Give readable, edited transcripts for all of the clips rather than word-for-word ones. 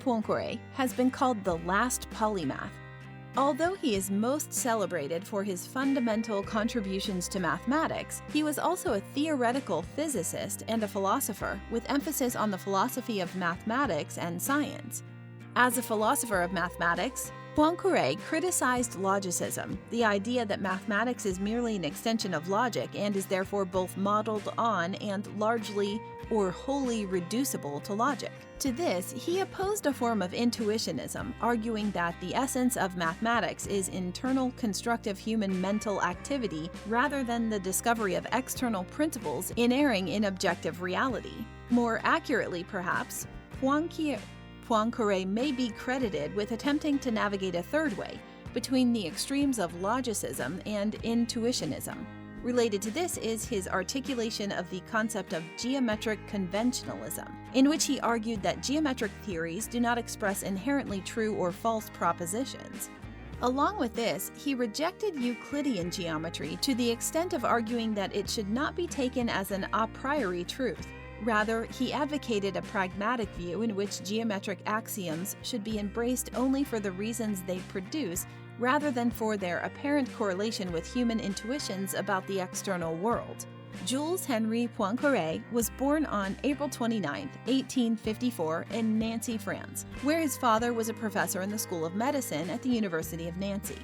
Poincaré has been called the last polymath. Although he is most celebrated for his fundamental contributions to mathematics, he was also a theoretical physicist and a philosopher, with emphasis on the philosophy of mathematics and science. As a philosopher of mathematics, Poincaré criticized logicism, the idea that mathematics is merely an extension of logic and is therefore both modeled on and largely or wholly reducible to logic. To this, he opposed a form of intuitionism, arguing that the essence of mathematics is internal constructive human mental activity rather than the discovery of external principles inhering in objective reality. More accurately, perhaps, Poincaré may be credited with attempting to navigate a third way between the extremes of logicism and intuitionism. Related to this is his articulation of the concept of geometric conventionalism, in which he argued that geometric theories do not express inherently true or false propositions. Along with this, he rejected Euclidean geometry to the extent of arguing that it should not be taken as an a priori truth. Rather, he advocated a pragmatic view in which geometric axioms should be embraced only for the reasons they produce, rather than for their apparent correlation with human intuitions about the external world. Jules Henri Poincaré was born on April 29, 1854, in Nancy, France, where his father was a professor in the School of Medicine at the University of Nancy.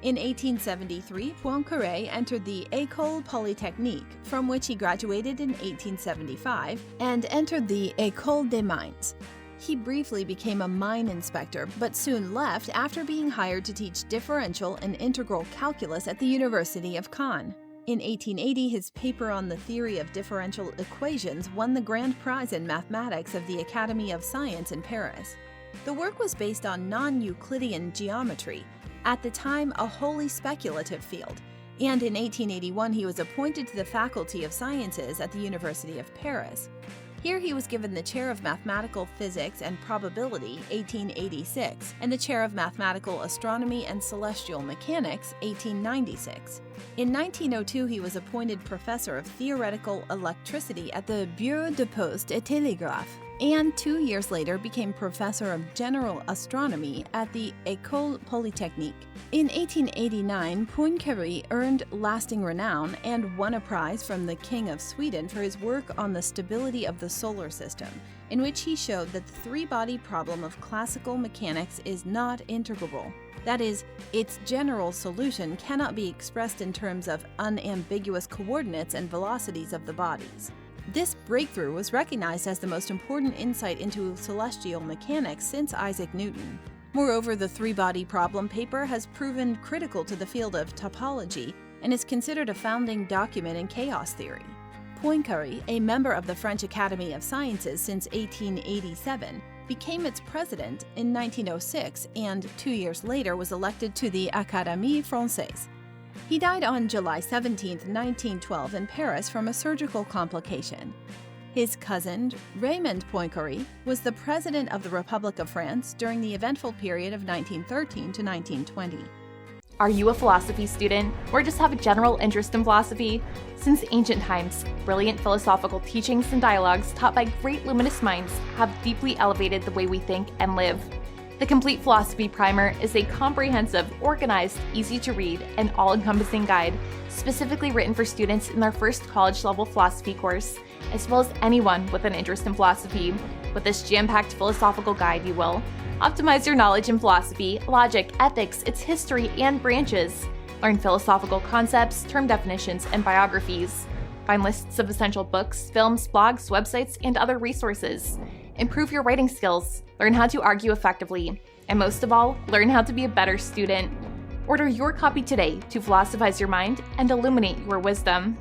In 1873, Poincaré entered the École Polytechnique, from which he graduated in 1875, and entered the École des Mines. He briefly became a mine inspector, but soon left after being hired to teach differential and integral calculus at the University of Caen. In 1880, his paper on the theory of differential equations won the grand prize in mathematics of the Academy of Science in Paris. The work was based on Non-Euclidean geometry, at the time a wholly speculative field, and in 1881 he was appointed to the Faculty of Sciences at the University of Paris. Here he was given the chair of mathematical physics and probability, 1886, and the chair of mathematical astronomy and celestial mechanics, 1896. In 1902 he was appointed professor of theoretical electricity at the Bureau de Poste et Télégraphe, and 2 years later became professor of general astronomy at the École Polytechnique. In 1889, Poincaré earned lasting renown and won a prize from the King of Sweden for his work on the stability of the solar system, in which he showed that the three-body problem of classical mechanics is not integrable. That is, its general solution cannot be expressed in terms of unambiguous coordinates and velocities of the bodies. This breakthrough was recognized as the most important insight into celestial mechanics since Isaac Newton. Moreover, the three-body problem paper has proven critical to the field of topology and is considered a founding document in chaos theory. Poincaré, a member of the French Academy of Sciences since 1887, became its president in 1906 and 2 years later was elected to the Académie Française. He died on July 17, 1912 in Paris from a surgical complication. His cousin, Raymond Poincaré, was the president of the Republic of France during the eventful period of 1913 to 1920. Are you a philosophy student or just have a general interest in philosophy? Since ancient times, brilliant philosophical teachings and dialogues taught by great luminous minds have deeply elevated the way we think and live. The Complete Philosophy Primer is a comprehensive, organized, easy-to-read, and all-encompassing guide specifically written for students in their first college-level philosophy course, as well as anyone with an interest in philosophy. With this jam-packed philosophical guide, you will optimize your knowledge in philosophy, logic, ethics, its history, and branches. Learn philosophical concepts, term definitions, and biographies. Find lists of essential books, films, blogs, websites, and other resources. Improve your writing skills, learn how to argue effectively, and most of all, learn how to be a better student. Order your copy today to philosophize your mind and illuminate your wisdom.